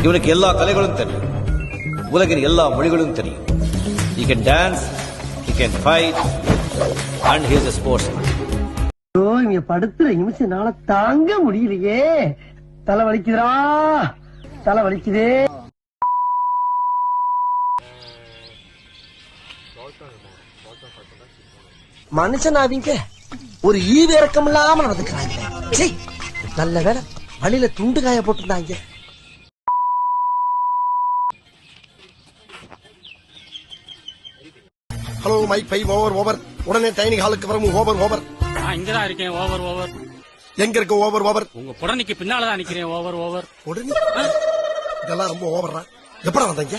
இவனுக்கு எல்லா கலைகளும் தெரியும், உலகின் எல்லா மொழிகளும் தெரியும். He can dance, he can fight, and he is a sportsman. இங்க படுத்துற நிமிஷம்னால தாங்க முடியலையே. தலை வலிக்குதுடா, தலை வலிக்குதே. மனுஷனாவீங்க ஒரு ஈவிரக்கம் இல்லாம நடந்துக்கிறாங்க. நல்ல வேலை வழியில துண்டு காய போட்டுருந்தாங்க. Hello mike 5 over. உடனே டைனிங் ஹாலுக்கு வரவும் ஓவர். இங்கதான் இருக்கேன். ஓவர். எங்க இருக்க ஓவர்? உங்க புடனைக்கு பின்னாலதான் நிக்கிறேன். ஓவர். உடனே இதெல்லாம் ரொம்ப ஓவர்ரா. எப்படா வந்தீங்க?